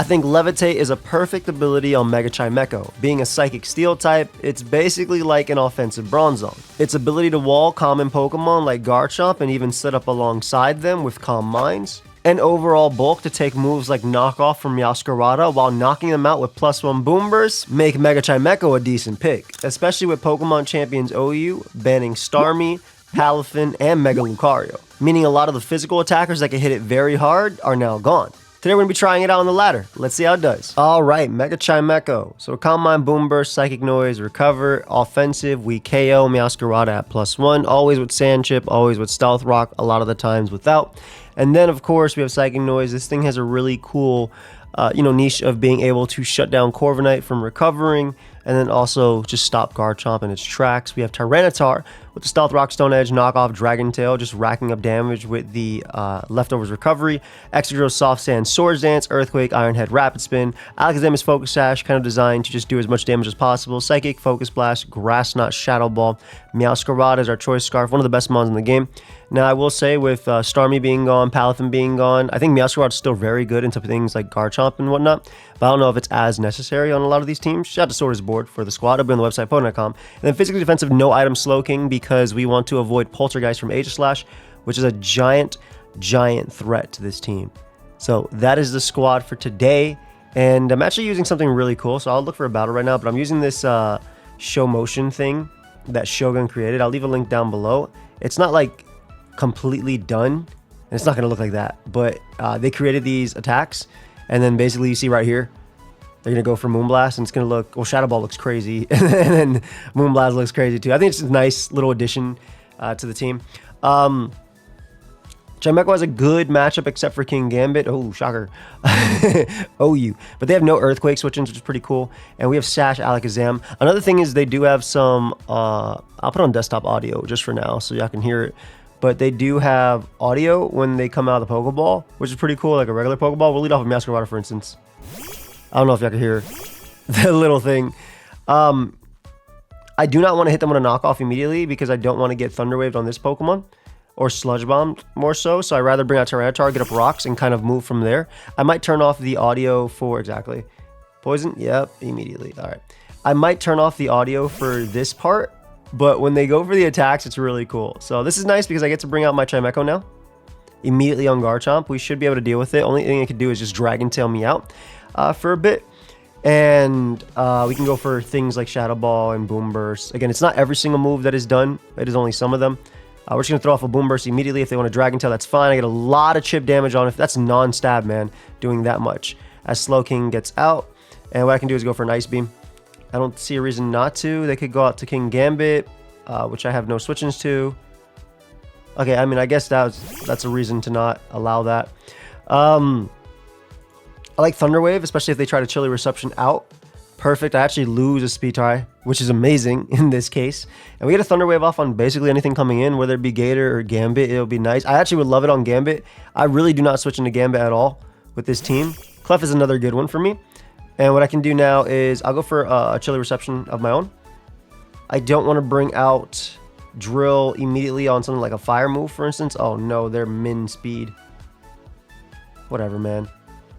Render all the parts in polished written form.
I think Levitate is a perfect ability on Mega Chimecho. Being a Psychic Steel type, it's basically like an offensive Bronzong. Its ability to wall common Pokemon like Garchomp and even sit up alongside them with Calm Minds, and overall bulk to take moves like Knock Off from Meowscarada while knocking them out with +1 Boomburst make Mega Chimecho a decent pick, especially with Pokemon Champions OU banning Starmie, Palafin, and Mega Lucario, meaning a lot of the physical attackers that can hit it very hard are now gone. Today we're going to be trying it out on the ladder. Let's see how it does. Alright, Mega Chimecho. So Calm Mind, Boomburst, Psychic Noise, Recover, Offensive, we KO Meowscarada at +1, always with Sand Chip, always with Stealth Rock, a lot of the times without. And then of course we have Psychic Noise. This thing has a really cool niche of being able to shut down Corviknight from recovering, and then also just stop Garchomp in its tracks. We have Tyranitar with the Stealth Rock, Stone Edge, Knockoff, Dragon Tail, just racking up damage with the Leftovers Recovery, Excadrill, Soft Sand, Swords Dance, Earthquake, Iron Head, Rapid Spin, Alakazam is Focus Sash, kind of designed to just do as much damage as possible, Psychic, Focus Blast, Grass Knot, Shadow Ball, Meowscarada is our Choice Scarf, one of the best mons in the game. Now I will say with Starmie being gone, Palafin being gone, I think Meowscarada is still very good into things like Garchomp and whatnot, but I don't know if it's as necessary on a lot of these teams. Shout out to Sorter's board for the squad. It'll be on the website, Pokemon.com. And then physically defensive, no item Slowking because we want to avoid Poltergeist from Aegislash, which is a giant threat to this team. So that is the squad for today. And I'm actually using something really cool. So I'll look for a battle right now, but I'm using this show motion thing that Shogun created. I'll leave a link down below. It's not like completely done, and it's not going to look like that, but they created these attacks, and then basically you see right here, they're going to go for Moonblast, and it's going to look, well, Shadow Ball looks crazy, and then Moonblast looks crazy too. I think it's a nice little addition to the team. Chimecho has a good matchup except for King Gambit. Oh, shocker. OU. But they have no Earthquake switch-ins, which is pretty cool. And we have Sash, Alakazam. Another thing is they do have some, I'll put on desktop audio just for now so y'all can hear it. But they do have audio when they come out of the Pokeball, which is pretty cool, like a regular Pokeball. We'll lead off with Meowscarada, for instance. I don't know if y'all can hear the little thing. I do not want to hit them with a knockoff immediately because I don't want to get Thunder Waved on this Pokemon, or Sludge Bombed more so. So I'd rather bring out Tyranitar, get up rocks, and kind of move from there. I might turn off the audio for, exactly, Poison? Yep, immediately. All right. I might turn off the audio for this part, but when they go for the attacks, it's really cool. So this is nice because I get to bring out my Chimecho now. Immediately on Garchomp. We should be able to deal with it. Only thing I could do is just Dragon Tail me out for a bit. And we can go for things like Shadow Ball and Boomburst. Again, it's not every single move that is done. It is only some of them. We're just going to throw off a Boomburst immediately. If they want to Dragon Tail, that's fine. I get a lot of chip damage on it. That's non-stab, man, doing that much. As Slowking gets out. And what I can do is go for an Ice Beam. I don't see a reason not to. They could go out to King Gambit, which I have no switch-ins to. Okay, I mean, I guess that's a reason to not allow that. I like Thunder Wave, especially if they try to Chilly Reception out. Perfect. I actually lose a Speed Tie, which is amazing in this case. And we get a Thunder Wave off on basically anything coming in, whether it be Gator or Gambit. It'll be nice. I actually would love it on Gambit. I really do not switch into Gambit at all with this team. Clef is another good one for me. And what I can do now is I'll go for a Chilly Reception of my own. I don't want to bring out Drill immediately on something like a Fire move, for instance. Oh no, they're min speed. Whatever, man.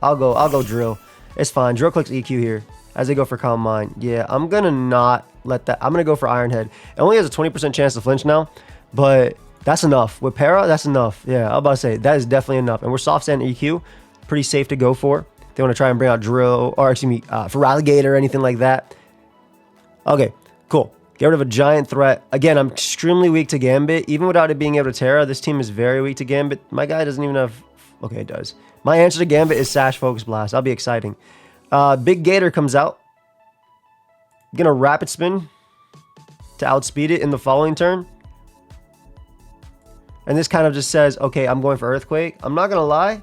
I'll go Drill. It's fine. Drill clicks EQ here as they go for Calm Mind. Yeah, I'm going to not let that. I'm going to go for Iron Head. It only has a 20% chance to flinch now, but that's enough. With Para, that's enough. Yeah, I was about to say, that is definitely enough. And we're Soft Sand EQ. Pretty safe to go for. They want to try and bring out Drill, or excuse me, Feraligatr or anything like that. Okay, cool. Get rid of a giant threat. Again, I'm extremely weak to Gambit. Even without it being able to Terra, this team is very weak to Gambit. My guy doesn't even have... Okay, it does. My answer to Gambit is Sash Focus Blast. That'll be exciting. Big Gator comes out. Gonna Rapid Spin to outspeed it in the following turn. And this kind of just says, okay, I'm going for Earthquake. I'm not gonna lie.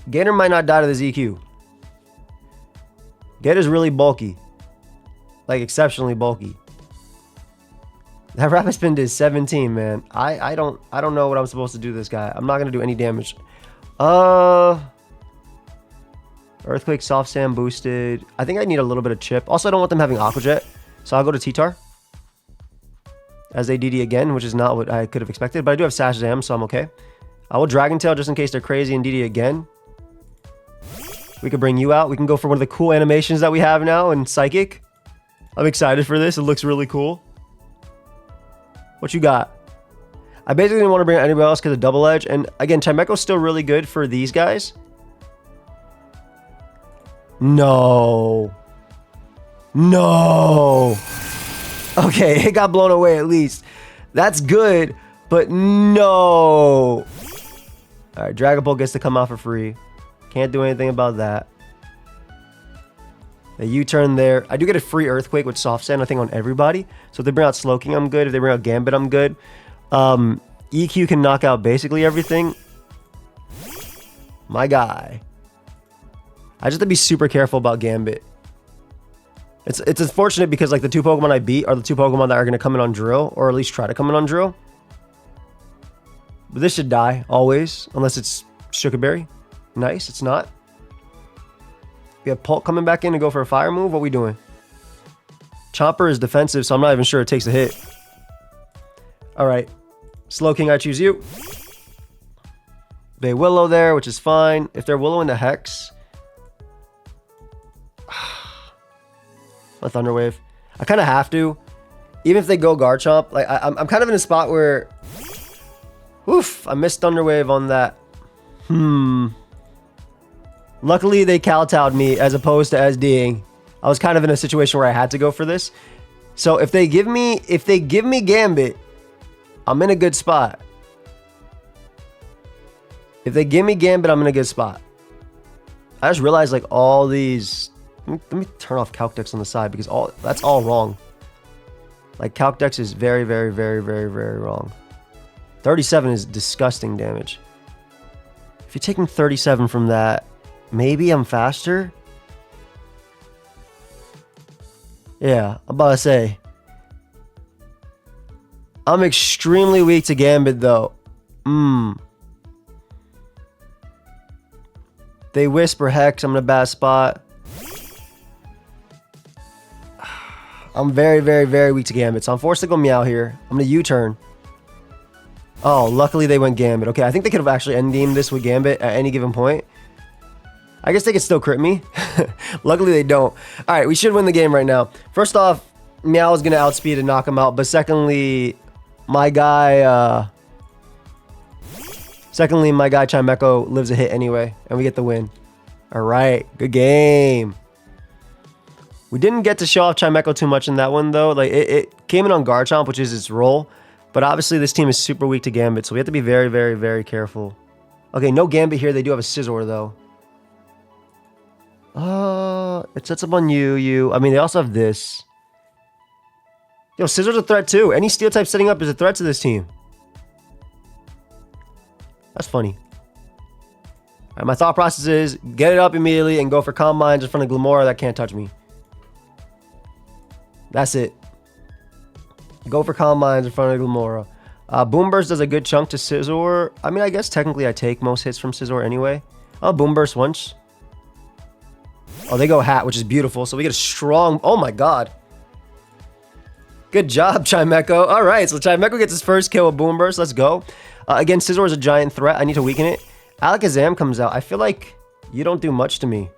Gator might not die to this EQ. Gator's really bulky. Like, exceptionally bulky. That Rapid Spin did 17, man. I don't know what I'm supposed to do to this guy. I'm not going to do any damage. Earthquake, Soft Sand boosted. I think I need a little bit of chip. Also, I don't want them having Aqua Jet. So I'll go to T-Tar. As they DD again, which is not what I could have expected. But I do have Sash Zam, so I'm okay. I will Dragon Tail just in case they're crazy and DD again. We could bring you out. We can go for one of the cool animations that we have now in Psychic. I'm excited for this. It looks really cool. What you got? I basically didn't want to bring anybody else because of Double Edge. And again, Chimecho's still really good for these guys. No. No. Okay, it got blown away at least. That's good, but no. All right, Dragon Ball gets to come out for free. Can't do anything about that. A U-turn there. I do get a free Earthquake with Soft Sand, I think, on everybody. So if they bring out Slowking, I'm good. If they bring out Gambit, I'm good. EQ can knock out basically everything. My guy. I just have to be super careful about Gambit. It's unfortunate because like the 2 Pokemon I beat are the 2 Pokemon that are going to come in on Drill, or at least try to come in on Drill. But this should die, always, unless it's Sugar Berry. Nice, it's not. We have Pulp coming back in to go for a fire move. What are we doing? Chomper is defensive, so I'm not even sure it takes a hit. Alright. Slowking, I choose you. They Willow there, which is fine. If they're Willow into Hex... a Thunder Wave. I kind of have to. Even if they go Garchomp. Like, I'm kind of in a spot where... Oof, I missed Thunder Wave on that. Luckily, they kowtowed me as opposed to SDing. I was kind of in a situation where I had to go for this. So if they give me Gambit, I'm in a good spot. If they give me Gambit, I'm in a good spot. I just realized like all these... Let me turn off Calc Dex on the side because that's all wrong. Like Calc Dex is very, very, very, very, very wrong. 37 is disgusting damage. If you're taking 37 from that, maybe I'm faster. Yeah, I'm about to say. I'm extremely weak to Gambit though. They Whisper Hex, I'm in a bad spot. I'm very, very, very weak to Gambit, so I'm forced to go Meow here. I'm going to U-turn. Oh, luckily they went Gambit. Okay, I think they could have actually end-gamed this with Gambit at any given point. I guess they could still crit me. Luckily they don't. Alright, we should win the game right now. First off, Meow is going to outspeed and knock him out, but secondly, my guy Chimecho lives a hit anyway, and we get the win. Alright, good game. We didn't get to show off Chimecho too much in that one, though. Like it came in on Garchomp, which is its role. But obviously, this team is super weak to Gambit, so we have to be very, very, very careful. Okay, no Gambit here. They do have a Scizor, though. It sets up on you. I mean, they also have this. Yo, Scizor's a threat, too. Any Steel type setting up is a threat to this team. That's funny. All right, my thought process is get it up immediately and go for Calm Minds in front of Glamora. That can't touch me. That's it. Go for Calm Minds in front of Glamora. Boomburst does a good chunk to Scizor. I mean, I guess technically I take most hits from Scizor anyway. Oh, Boomburst once. Oh, they go Hat, which is beautiful. So we get a strong... Oh my god. Good job, Chimecho. All right, so Chimecho gets his first kill with Boomburst. Let's go. Again, Scizor is a giant threat. I need to weaken it. Alakazam comes out. I feel like you don't do much to me.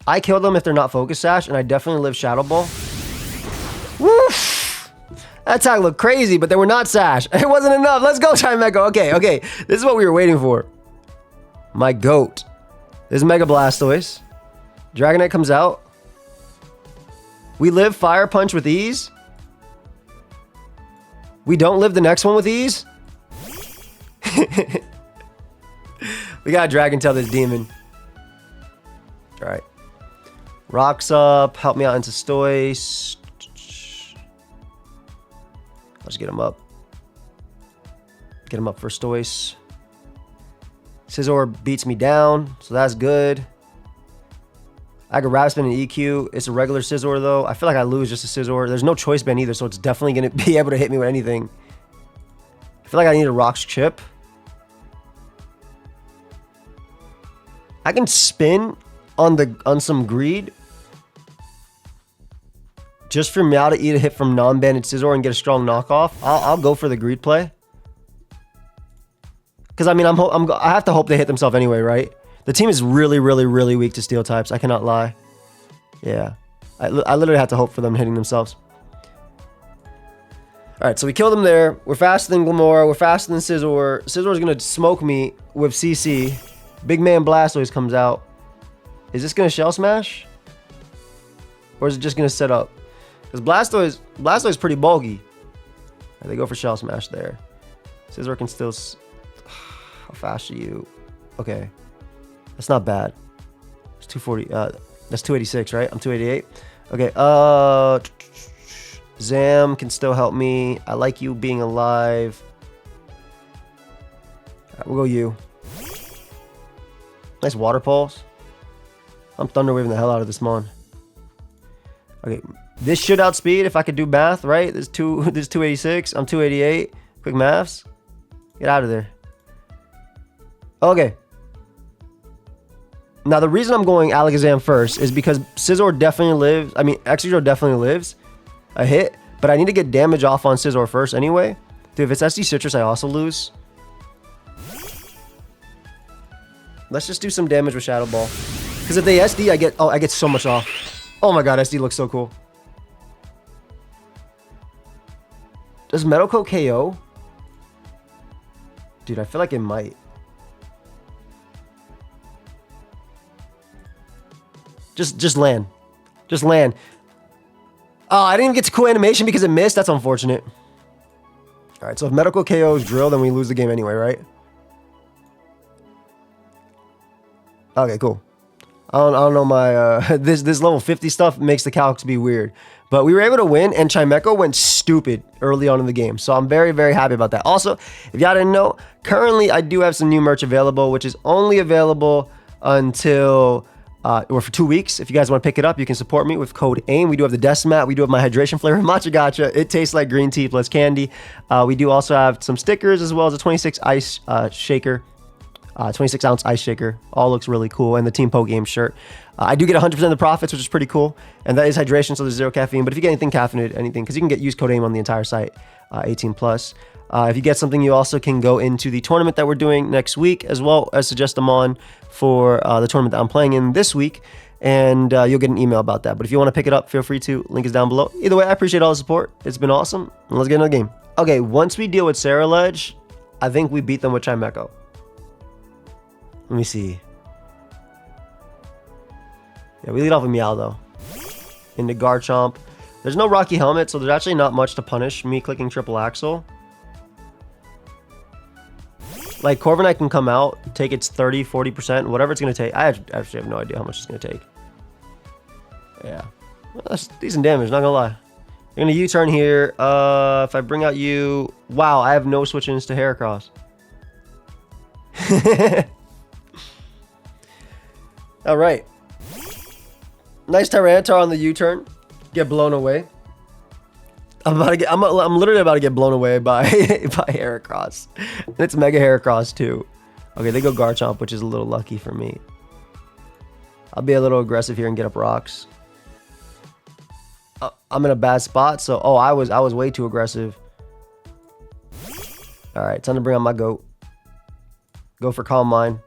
I kill them if they're not Focus Sash, and I definitely live Shadow Ball. Woof! That attack looked crazy, but they were not Sash. It wasn't enough. Let's go, Chimecho. Okay. This is what we were waiting for. My goat. This is Mega Blastoise. Dragonite comes out. We live Fire Punch with ease. We don't live the next one with ease. We gotta Dragon Tail this demon. Alright. Rocks up. Help me out into Stoice. Let's get him up. Get him up for Stoice. Scizor beats me down, so that's good. I got Rapid Spin and EQ. It's a regular Scizor, though. I feel like I lose just a Scizor. There's no Choice Band either, so it's definitely going to be able to hit me with anything. I feel like I need a Rocks Chip. I can spin on some Greed. Just for Meow to eat a hit from non-banded Scizor and get a strong knockoff. I'll go for the Greed play. Because I mean, I have to hope they hit themselves anyway, right? The team is really, really, really weak to steel types. I cannot lie. Yeah. I literally have to hope for them hitting themselves. Alright, so we killed them there. We're faster than Glamora. We're faster than Scizor. Scizor's going to smoke me with CC. Big Man Blastoise comes out. Is this going to Shell Smash? Or is it just going to set up? Because Blastoise is pretty bulky. Right, they go for Shell Smash there. Scizor can still... How fast are you? Okay. That's not bad. It's 240. That's 286, right? I'm 288. Okay. Zam can still help me. I like you being alive. Alright, we'll go you. Nice water pulse. I'm thunder waving the hell out of this mon. Okay. This should outspeed if I could do math, right? This 286. I'm 288. Quick maths. Get out of there. Okay. Now, the reason I'm going Alakazam first is because Scizor definitely lives. I mean, Excadrill definitely lives a hit, but I need to get damage off on Scizor first anyway. Dude, if it's SD Citrus, I also lose. Let's just do some damage with Shadow Ball. Because if they SD, I get so much off. Oh my god, SD looks so cool. Does Metal Coat KO? Dude, I feel like it might. Just land. Just land. Oh, I didn't even get to cool animation because it missed. That's unfortunate. Alright, so if Medical KO is drill, then we lose the game anyway, right? Okay, cool. I don't know my... this level 50 stuff makes the calcs be weird. But we were able to win, and Chimecho went stupid early on in the game. So I'm very, very happy about that. Also, if y'all didn't know, currently I do have some new merch available, which is only available until... or for 2 weeks. If you guys want to pick it up, you can support me with code AIM. We do have the desk mat. We do have my hydration flavor matcha gacha. It tastes like green tea plus candy. We do also have some stickers as well as a 26 ice shaker. 26 ounce ice shaker. All looks really cool. And the Team Pokeaim shirt. I do get 100% of the profits, which is pretty cool. And that is hydration, so there's 0 caffeine. But if you get anything caffeinated, anything, because you can use code AIM on the entire site, 18+. If you get something, you also can go into the tournament that we're doing next week, as well as suggest them on for the tournament that I'm playing in this week, and you'll get an email about that. But if you want to pick it up, feel free to. Link is down below. Either way, I appreciate all the support. It's been awesome, and let's get into the game. Okay, once we deal with Sarah Ledge, I think we beat them with Chimecho. Let me see. Yeah, we lead off with Meow, though. Into Garchomp. There's no Rocky Helmet, so there's actually not much to punish me clicking Triple Axle. Like, Corviknight can come out, take its 30, 40%, whatever it's going to take. I actually have no idea how much it's going to take. Yeah. Well, that's decent damage, not going to lie. You're going to U-turn here. If I bring out you... Wow, I have no switch-ins to Heracross. Alright. Nice Tyranitar on the U-turn. Get blown away. I'm literally about to get blown away by Heracross. And it's Mega Heracross too. Okay, they go Garchomp, which is a little lucky for me. I'll be a little aggressive here and get up rocks. I'm in a bad spot, so I was way too aggressive. All right, time to bring out my goat. Go for Calm Mind.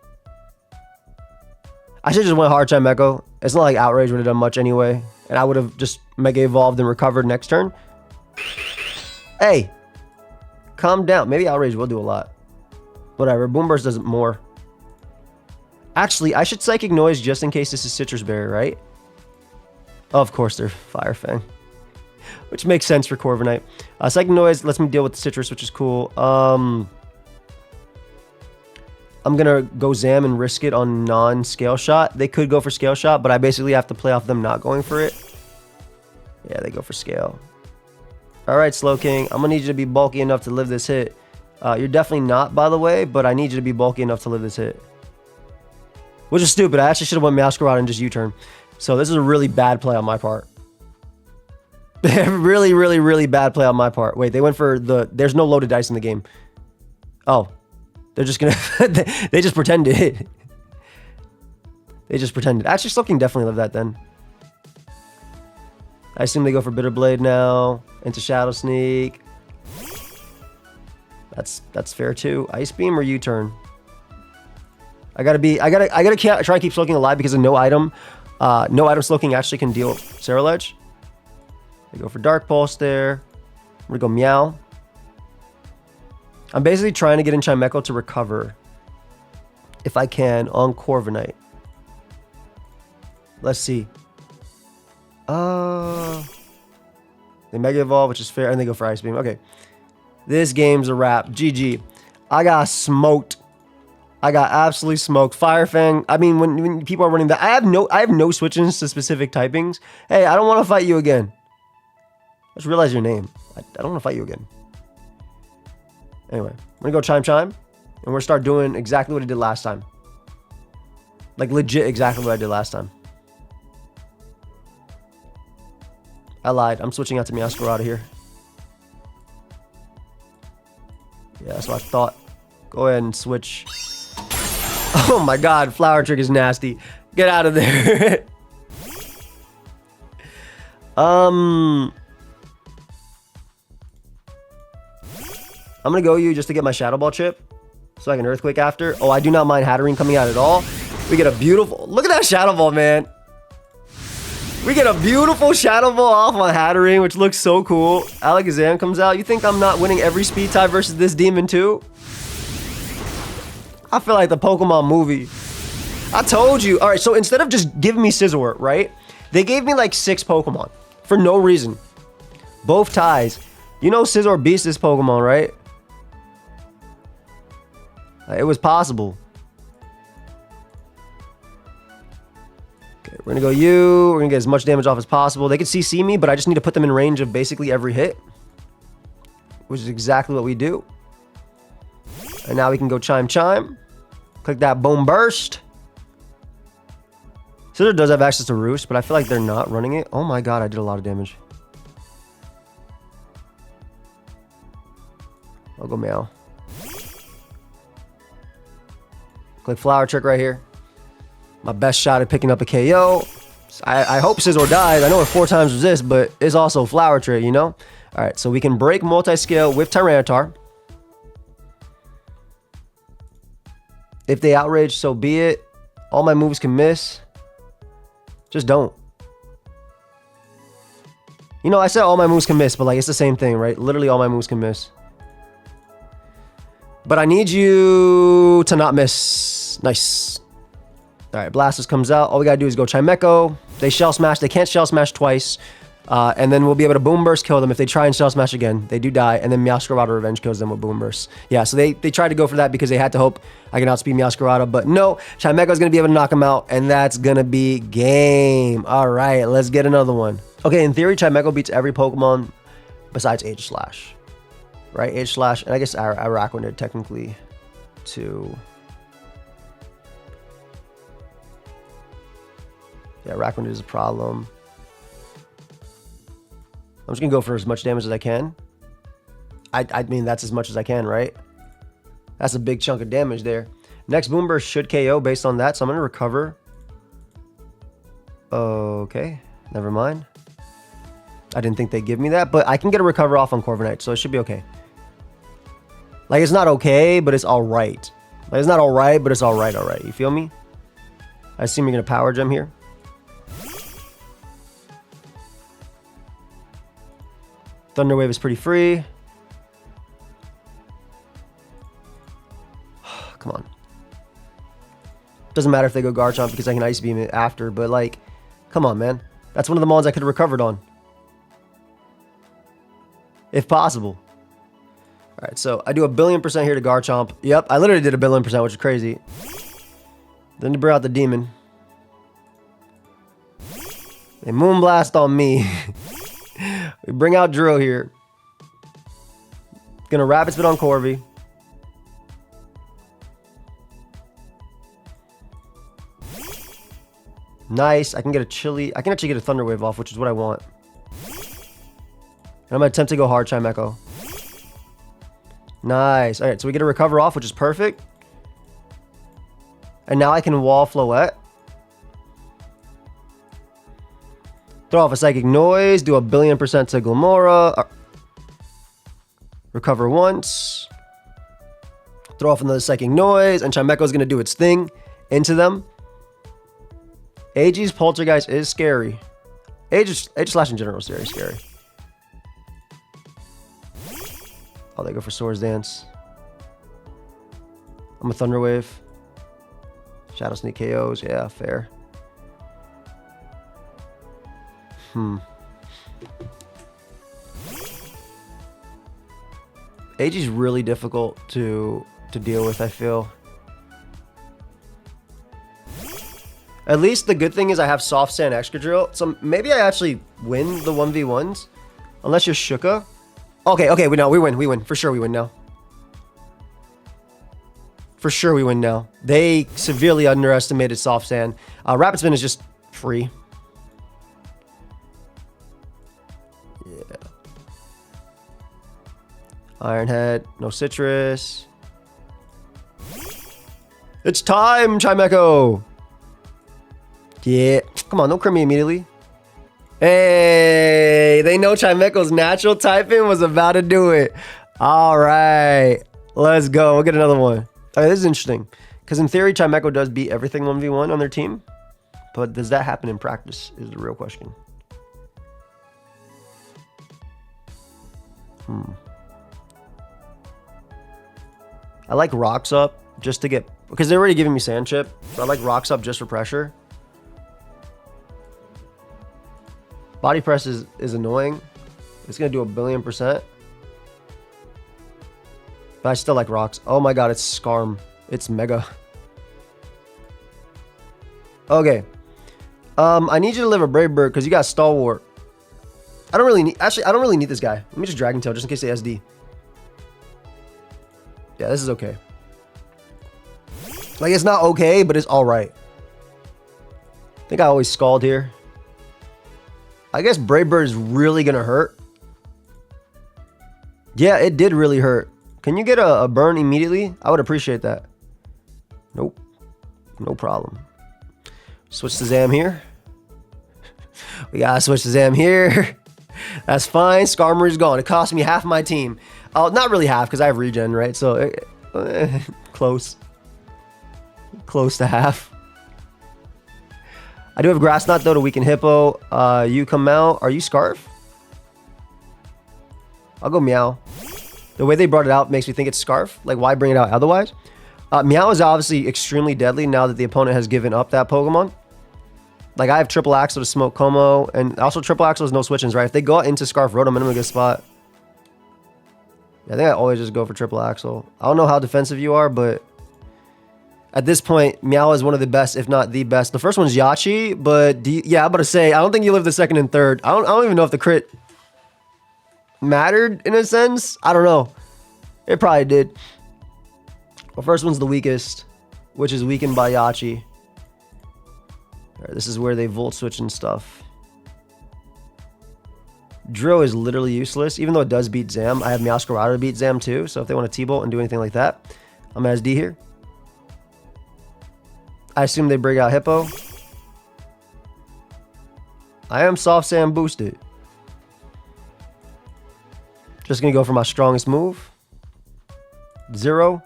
I should just went hard Chimecho. It's not like Outrage would have done much anyway, and I would have just Mega Evolved and recovered next turn. Hey, calm down. Maybe Outrage will do a lot. Whatever. Boomburst does more. Actually, I should Psychic Noise just in case this is Citrus Berry, right? Oh, of course, they're Fire Fang. Which makes sense for Corviknight. Psychic Noise lets me deal with the Citrus, which is cool. I'm going to go Zam and risk it on non-Scale Shot. They could go for Scale Shot, but I basically have to play off them not going for it. Yeah, they go for Scale. Alright, Slowking. I'm going to need you to be bulky enough to live this hit. You're definitely not, by the way, but I need you to be bulky enough to live this hit. Which is stupid. I actually should have went Masquerade and just U-turn. So this is a really bad play on my part. Really, really, really bad play on my part. Wait, they went for the... There's no loaded dice in the game. Oh. They're just going to... They just pretended. They just pretended. Actually, Slowking definitely lived that then. I assume they go for Bitter Blade now. Into Shadow Sneak. That's fair too. Ice Beam or U-turn? I gotta try and keep Slowking alive because of no item Slowking actually can deal Ceruledge. I go for Dark Pulse there. I'm gonna go Meow. I'm basically trying to get in Chimecho to recover, if I can, on Corviknight. Let's see. They Mega Evolve, which is fair, and they go for Ice Beam. Okay. This game's a wrap. GG. I got smoked. I got absolutely smoked. Fire Fang. I mean, when people are running that, I have no switch-ins to specific typings. Hey, I don't want to fight you again. I just realized your name. I don't want to fight you again. Anyway, I'm gonna go Chime, and we're gonna start doing exactly what I did last time. Like legit exactly what I did last time. I lied. I'm switching out to Meowscarada here. Yeah, that's what I thought. Go ahead and switch. Oh my god, Flower Trick is nasty. Get out of there. I'm gonna go you just to get my Shadow Ball chip, so I can Earthquake after. Oh, I do not mind Hatterene coming out at all. We get a beautiful... Look at that Shadow Ball, man. We get a beautiful Shadow Ball off on Hatterene, which looks so cool. Alakazam comes out. You think I'm not winning every speed type versus this demon too? I feel like the Pokemon movie. I told you. All right, so instead of just giving me Scizor, right? They gave me like 6 Pokemon for no reason. Both ties. You know Scizor beats this Pokemon, right? It was possible. Okay, we're gonna go you. We're gonna get as much damage off as possible. They can CC me, but I just need to put them in range of basically every hit, which is exactly what we do. And now we can go Chime. Click that Boomburst. Scizor does have access to Roost, but I feel like they're not running it. Oh my god, I did a lot of damage. I'll go Meow. Click Flower Trick right here. My best shot at picking up a KO. I hope Scizor dies. I know it 4 times resist, but it's also Flower Trick, you know? Alright, so we can break Multi-Scale with Tyranitar. If they outrage, so be it. All my moves can miss. Just don't. You know, I said all my moves can miss, but like it's the same thing, right? Literally all my moves can miss. But I need you to not miss. Nice. Alright, Blastoise comes out. All we gotta do is go Chimecho. They Shell Smash. They can't Shell Smash twice. And then we'll be able to Boomburst kill them. If they try and Shell Smash again, they do die. And then Meowscarada Revenge kills them with Boomburst. Yeah, so they tried to go for that because they had to hope I can outspeed Meowscarada. But no, Chimecho's going to be able to knock him out. And that's going to be game. All right, let's get another one. Okay, in theory, Chimecho beats every Pokemon besides H-Slash. Right, H-Slash. And I guess Araquanid technically too. Yeah, Araquanid is a problem. I'm just going to go for as much damage as I can. I mean, that's as much as I can, right? That's a big chunk of damage there. Next Boomburst should KO based on that, so I'm going to recover. Okay, never mind. I didn't think they'd give me that, but I can get a recover off on Corviknight, so it should be okay. Like, it's not okay, but it's alright. Like, it's not alright, but it's alright. You feel me? I assume you're going to Power Gem here. Thunder Wave is pretty free. Come on. Doesn't matter if they go Garchomp because I can Ice Beam it after, but like, come on, man. That's one of the mons I could have recovered on. If possible. Alright, so I do 1,000,000,000% here to Garchomp. Yep, I literally did 1,000,000,000%, which is crazy. Then to bring out the demon. They Moonblast on me. We bring out Drill here. Gonna Rapid Spin on Corvi. Nice. I can get a Chili. I can actually get a Thunder Wave off, which is what I want. And I'm gonna attempt to go hard Chimecho. Nice. Alright, so we get a Recover off, which is perfect. And now I can Wall Floette. Throw off a Psychic Noise, do 1,000,000,000% to Glimmora. Recover once. Throw off another Psychic Noise, and Chimecho is going to do its thing. into them. AG's Poltergeist is scary. Age Slash in general is very scary. Oh, they go for Swords Dance. I'm a Thunder Wave. Shadow Sneak KOs. Yeah, fair. AG's really difficult to deal with, I feel. At least the good thing is I have Soft Sand Excadrill, so maybe I actually win the 1v1s. Unless you're Shuka. Okay, we win. For sure we win now. For sure we win now. They severely underestimated Soft Sand. Rapid Spin is just free. Yeah. Iron Head, no Citrus. It's time, Chimecho! Yeah. Come on, don't crit me immediately. Hey, they know Chimecho's natural typing was about to do it. All right. Let's go. We'll get another one. All right, this is interesting. Because in theory, Chimecho does beat everything 1v1 on their team. But does that happen in practice is the real question. I like Rocks Up just to get... Because they're already giving me Sand Chip. So I like Rocks Up just for pressure. Body Press is annoying. It's going to do a billion%. But I still like Rocks. Oh my god, it's Scarm. It's Mega. Okay. I need you to live a Brave Bird because you got Stalwart. I don't really need... Actually, I don't really need this guy. Let me just Dragon Tail just in case they SD. Yeah, this is okay. Like, it's not okay, but it's alright. I think I always Scald here. I guess Brave Bird is really going to hurt. Yeah, it did really hurt. Can you get a burn immediately? I would appreciate that. Nope. No problem. Switch to Zam here. We gotta switch to Zam here. That's fine. Skarmory's gone. It cost me half my team. Not really half, because I have regen, right? So, close. Close to half. I do have Grass Knot, though, to weaken Hippo. You come out. Are you Scarf? I'll go Meow. The way they brought it out makes me think it's Scarf. Like, why bring it out otherwise? Meow is obviously extremely deadly now that the opponent has given up that Pokemon. Like, I have Triple Axle to Smoke Como, and also Triple Axle has no switch-ins, right? If they go into Scarf Rotom, I'm in a good spot. Yeah, I think I always just go for Triple Axle. I don't know how defensive you are, but at this point, Meow is one of the best, if not the best. The first one's Yachi, but yeah, I'm about to say, I don't think you live the second and third. I don't even know if the crit mattered in a sense. I don't know. It probably did. Well, first one's the weakest, which is weakened by Yachi. All right, this is where they Volt Switch and stuff. Drill is literally useless, even though it does beat Zam. I have Meowscarada to beat Zam too, so if they want to T-Bolt and do anything like that, I'm SD here. I assume they bring out Hippo. I am Soft Sand boosted. Just gonna go for my strongest move. 0.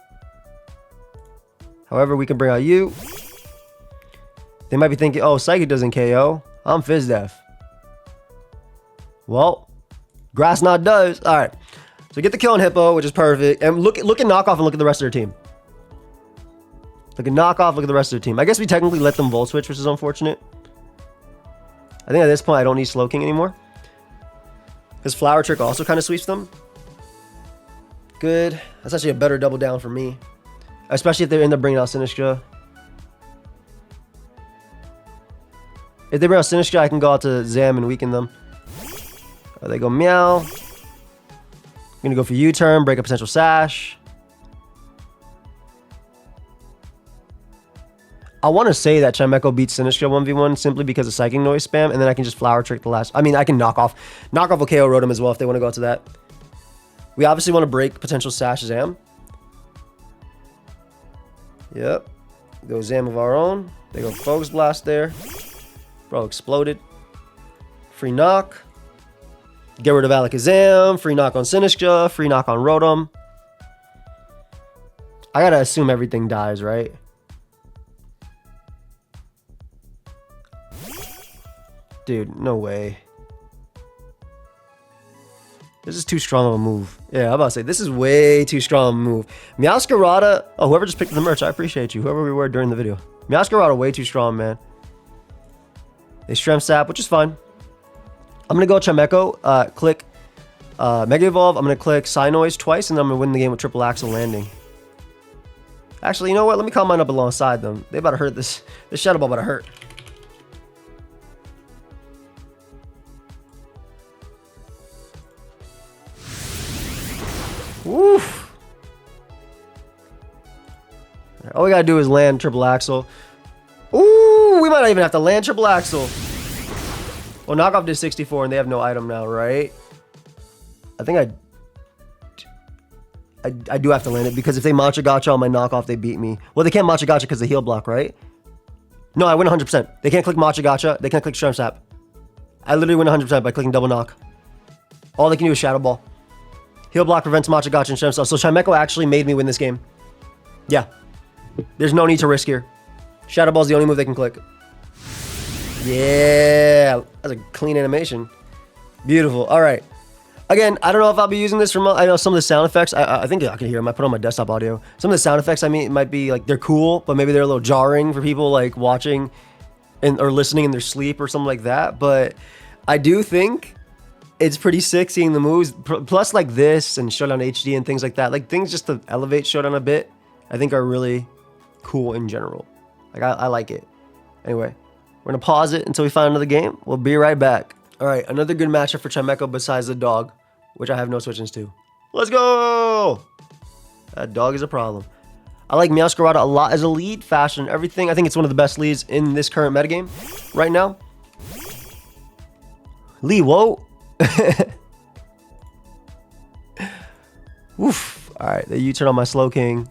However, we can bring out you. They might be thinking, oh, Psychic doesn't KO. I'm Fizz Def. Well, Grass Knot does. All right. So get the kill on Hippo, which is perfect. And look at Knockoff and look at the rest of their team. Look at Knockoff, look at the rest of their team. I guess we technically let them Volt Switch, which is unfortunate. I think at this point, I don't need Slow King anymore. Because Flower Trick also kind of sweeps them. Good. That's actually a better double down for me. Especially if they end up bringing out Sinistcha. If they bring out Sinistcha, I can go out to Zam and weaken them. They go Meow. I'm going to go for U-turn, break a potential Sash. I want to say that Chimecho beats Sinistcha 1v1 simply because of Psychic Noise spam, and then I can just Flower Trick the last... I mean, I can knock off will KO Rotom as well if they want to go out to that. We obviously want to break potential Sash Zam. Yep. Go Zam of our own. They go Focus Blast there. Bro, exploded. Free knock. Get rid of Alakazam. Free knock on Sinistcha. Free knock on Rotom. I gotta assume everything dies, right? Dude, no way. This is too strong of a move. Yeah, I'm about to say, this is way too strong of a move. Meowscarada. Oh, whoever just picked the merch, I appreciate you. Whoever we were during the video. Meowscarada, way too strong, man. They Strength Sap, which is fine. I'm going to go Chimecho, click Mega Evolve. I'm going to click Psynoise twice, and then I'm going to win the game with Triple Axle Landing. Actually, you know what? Let me calm mine up alongside them. They about to hurt this. This Shadow Ball about to hurt. Woof. All we gotta do is land Triple Axle. Ooh, we might not even have to land Triple Axle. Well, Knockoff did 64 and they have no item now, right? I think I do have to land it because if they Matcha Gotcha on my Knockoff, they beat me. Well, they can't Matcha Gotcha because of heal block, right? No, I win 100%. They can't click Matcha Gotcha. They can't click Strength Sap. I literally win 100% by clicking double knock. All they can do is Shadow Ball. Heal block prevents Matcha Gotcha and Strength Sap. So Chimecho actually made me win this game. Yeah. There's no need to risk here. Shadow Ball's the only move they can click. Yeah. That's a clean animation. Beautiful. All right. Again, I don't know if I'll be using this from... I know some of the sound effects... I think I can hear them. I put on my desktop audio. Some of the sound effects, I mean, it might be like... They're cool, but maybe they're a little jarring for people like watching or listening in their sleep or something like that. But I do think... It's pretty sick seeing the moves, plus like this and Showdown HD and things like that. Like things just to elevate Showdown a bit, I think are really cool in general. Like I like it. Anyway, we're gonna pause it until we find another game. We'll be right back. All right, another good matchup for Chimecho besides the dog, which I have no switch-ins to. Let's go! That dog is a problem. I like Meowscarada a lot as a lead, faster and everything. I think it's one of the best leads in this current metagame right now. Lee, whoa! Oof. Alright, the U-turn on my Slow King.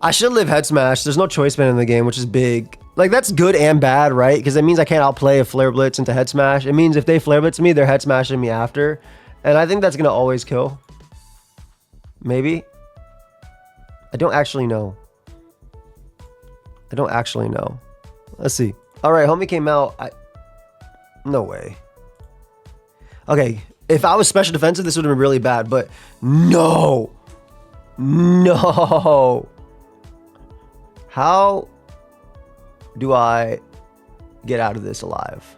I should live Head Smash. There's no choice band in the game, which is big. Like, that's good and bad, right? Because it means I can't outplay a Flare Blitz into Head Smash. It means if they Flare Blitz me, they're Head Smashing me after. And I think that's going to always kill. Maybe. I don't actually know. I don't actually know. Let's see. Alright, homie came out. No way. Okay, if I was special defensive, this would have been really bad, but no. No. How do I get out of this alive?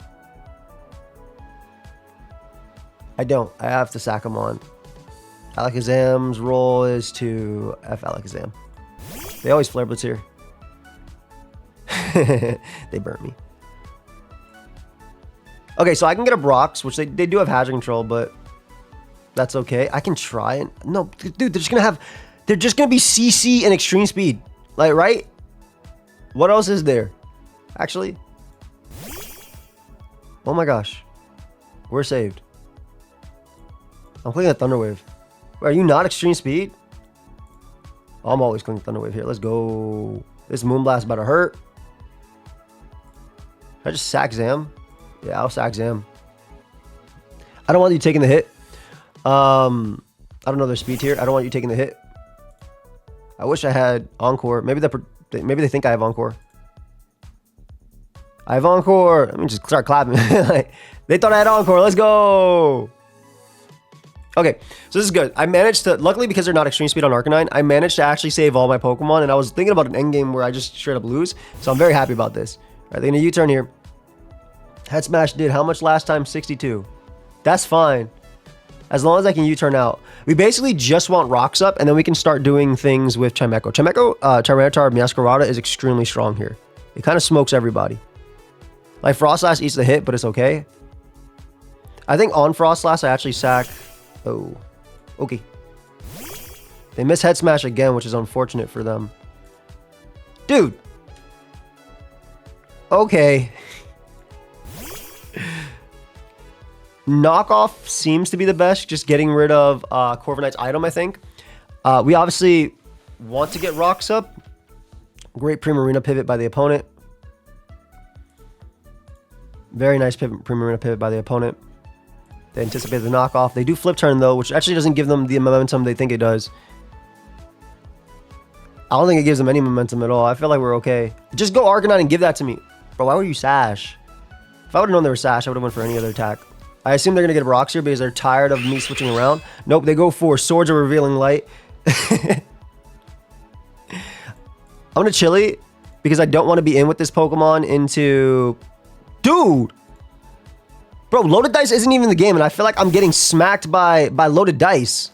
I don't. I have to sack him on. Alakazam's role is to F Alakazam. They always Flare Blitz here. They burnt me. Okay, so I can get a Brox, which they do have Hazard Control, but that's okay. I can try and... No, dude, they're just gonna be CC and Extreme Speed. Like, right? What else is there? Actually. Oh my gosh. We're saved. I'm clicking a Thunder Wave. Wait, are you not Extreme Speed? Oh, I'm always clicking Thunder Wave here. Let's go. This Moonblast about to hurt. Should I just sack Zam? Yeah, I'll sack Zam. I don't want you taking the hit. I don't know their speed here. I don't want you taking the hit. I wish I had Encore. Maybe they think I have Encore. I have Encore. Let me just start clapping. Like, they thought I had Encore. Let's go. Okay, so this is good. I managed to, luckily because they're not Extreme Speed on Arcanine, I managed to actually save all my Pokemon, and I was thinking about an endgame where I just straight up lose, so I'm very happy about this. All right, they're gonna U-turn here. Head Smash did how much last time? 62. That's fine. As long as I can U-turn out. We basically just want rocks up, and then we can start doing things with Chimecho. Tyranitar, Meowscarada is extremely strong here. It kind of smokes everybody. Like, Frostlass eats the hit, but it's okay. I think on Frostlass, I actually sack... Oh. Okay. They miss Head Smash again, which is unfortunate for them. Dude! Okay. Knockoff seems to be the best, just getting rid of Corviknight's item, I think. We obviously want to get rocks up. Great Primarina pivot by the opponent. Very nice Primarina pivot by the opponent. They anticipate the knockoff. They do flip turn, though, which actually doesn't give them the momentum they think it does. I don't think it gives them any momentum at all. I feel like we're okay. Just go Arcanine and give that to me. Bro, why would you Sash? If I would have known they were Sash, I would have went for any other attack. I assume they're going to get rocks here because they're tired of me switching around. Nope, they go for Swords of Revealing Light. I'm going to Chili because I don't want to be in with this Pokemon into... Dude! Bro, Loaded Dice isn't even the game, and I feel like I'm getting smacked by Loaded Dice.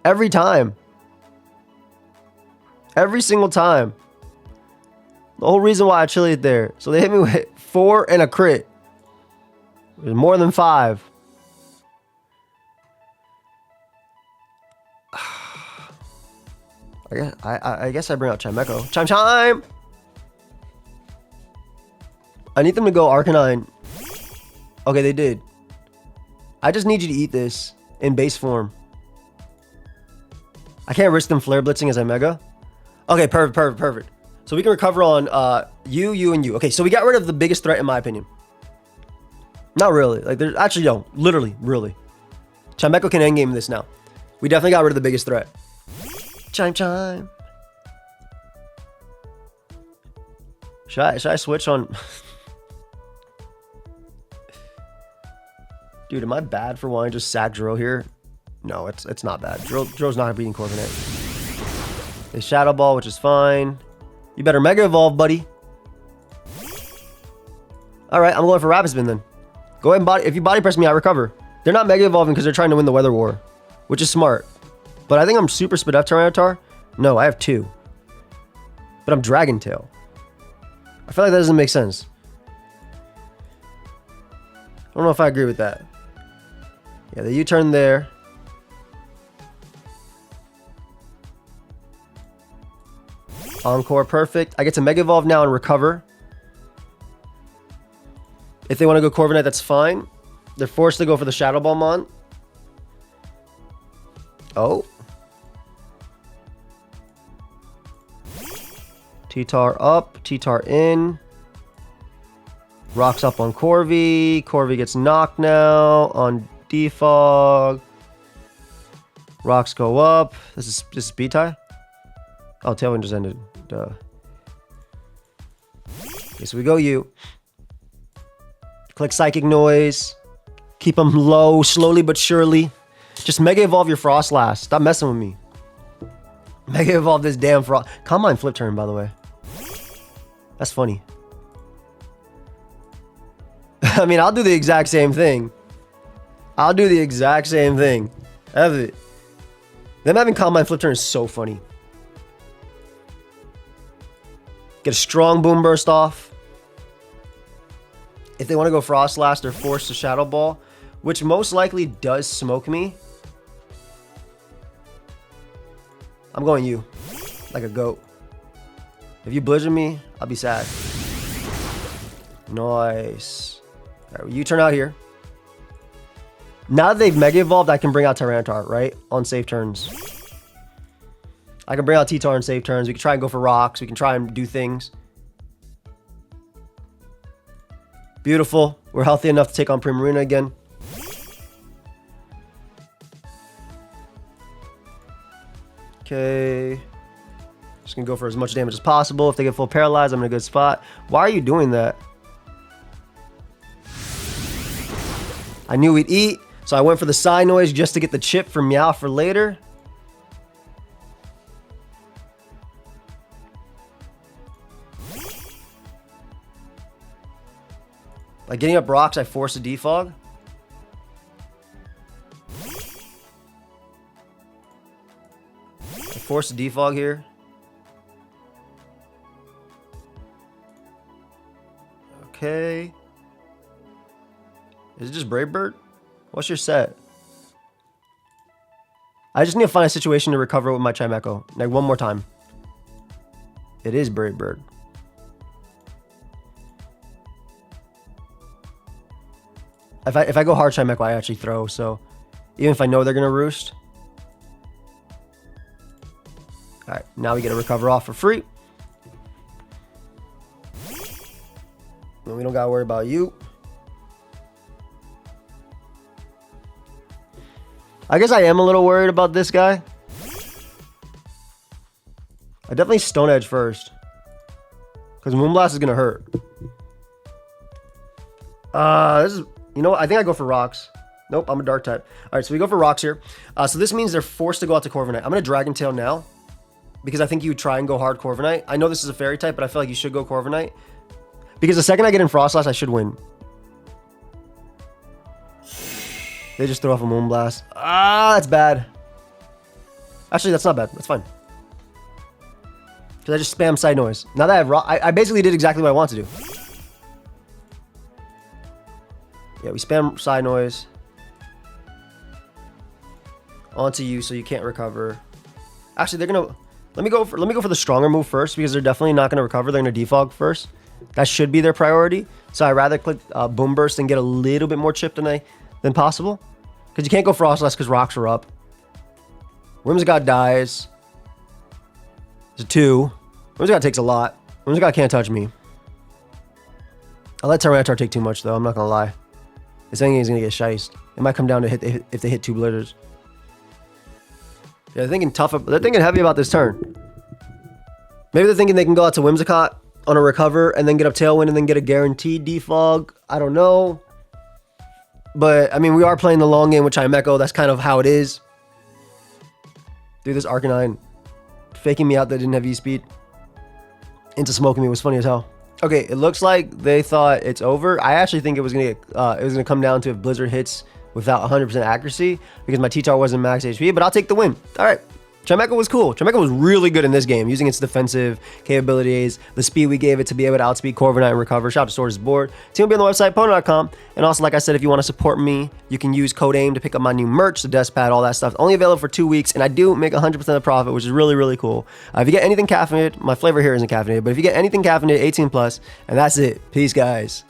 Every time. Every single time. The whole reason why I Chilied there. So they hit me with 4 and a crit. There's more than 5. I guess I bring out Chimecho. Chime! I need them to go Arcanine. Okay, they did. I just need you to eat this in base form. I can't risk them Flare Blitzing as I Mega. Okay, perfect. So we can recover on you, and you. Okay, so we got rid of the biggest threat in my opinion. Not really. Like, there's actually, no. Literally, really. Chimecho can endgame this now. We definitely got rid of the biggest threat. Chime. Should I switch on... Dude, am I bad for wanting to just sack Dro here? No, it's not bad. Dro's not beating Corviknight. They Shadow Ball, which is fine. You better Mega Evolve, buddy. Alright, I'm going for Rapid Spin then. Go ahead and body... If you body press me, I recover. They're not Mega Evolving because they're trying to win the Weather War. Which is smart. But I think I'm Super Speed Up Tyranitar. No, I have 2. But I'm Dragon Tail. I feel like that doesn't make sense. I don't know if I agree with that. Yeah, the U-turn there. Encore, perfect. I get to Mega Evolve now and recover. If they want to go Corviknight, that's fine. They're forced to go for the Shadow Ball Mon. Oh. T-Tar up, T-Tar in. Rocks up on Corvi. Corvi gets knocked now on Defog. Rocks go up. This is speed tie? Oh, Tailwind just ended. Duh. Okay, so we go you. Click Psychic Noise. Keep them low, slowly but surely. Just Mega Evolve your Frostlass. Stop messing with me. Mega Evolve this damn Frost. Calm Mind flip turn, by the way. That's funny. I mean, I'll do the exact same thing. Have it. Them having Calm Mind flip turn is so funny. Get a strong Boomburst off. If they want to go Frostlass, they're forced to Shadow Ball, which most likely does smoke me. I'm going you, like a goat. If you blizzard me, I'll be sad. Nice. All right, you turn out here. Now that they've Mega Evolved, I can bring out Tyranitar, right? On safe turns. I can bring out T-Tar on safe turns. We can try and go for rocks. We can try and do things. Beautiful. We're healthy enough to take on Primarina again. Okay. Just gonna go for as much damage as possible. If they get full paralyzed, I'm in a good spot. Why are you doing that? I knew we'd eat, so I went for the Psy Noise just to get the chip for Meow for later. By getting up rocks, I force a defog. I force a defog here. Okay. Is it just Brave Bird? What's your set? I just need to find a situation to recover with my Chimecho. Like one more time. It is Brave Bird. If I go hard Chimecho, I actually throw, so even if I know they're gonna roost. Alright, now we get a recover off for free. And we don't gotta worry about you. I guess I am a little worried about this guy. I definitely Stone Edge first. Because Moonblast is gonna hurt. This is, you know what? I think I go for rocks. Nope, I'm a dark type. All right, so we go for rocks here. So this means they're forced to go out to Corviknight. I'm going to Dragon Tail now because I think you would try and go hard Corviknight. I know this is a fairy type, but I feel like you should go Corviknight because the second I get in Froslass, I should win. They just throw off a Moonblast. That's bad. Actually, that's not bad. That's fine. Because I just spam side noise. Now that I have rock, I basically did exactly what I want to do. Yeah, we spam side noise onto you so you can't recover. Actually, they're gonna let me go for the stronger move first because they're definitely not gonna recover. They're gonna defog first. That should be their priority. So I'd rather click Boomburst and get a little bit more chip than possible. Because you can't go Frostless because rocks are up. Whimsicott dies. It's a 2. Whimsicott takes a lot. Whimsicott can't touch me. I'll let Tyranitar take too much though, I'm not gonna lie. This thing is gonna get shiced. It might come down to hit if they hit 2 blizzards. Yeah, they're thinking tough. They're thinking heavy about this turn. Maybe they're thinking they can go out to Whimsicott on a recover and then get up Tailwind and then get a guaranteed defog. I don't know. But, I mean, we are playing the long game with Chimecho. That's kind of how it is. Dude, this Arcanine faking me out that didn't have E-Speed into smoking me was funny as hell. Okay, it looks like they thought it's over. I actually think it was gonna come down to if Blizzard hits without 100% accuracy because my T-Tar wasn't max HP, but I'll take the win. All right. Chimecho was cool. Chimecho was really good in this game, using its defensive capabilities, the speed we gave it to be able to outspeed Corviknight and recover. Shout out to Source's board. Team will be on the website, Pona.com. And also, like I said, if you want to support me, you can use code AIM to pick up my new merch, the desk pad, all that stuff. Only available for 2 weeks, and I do make 100% of profit, which is really, really cool. If you get anything caffeinated, my flavor here isn't caffeinated, but if you get anything caffeinated, 18+, and that's it. Peace, guys.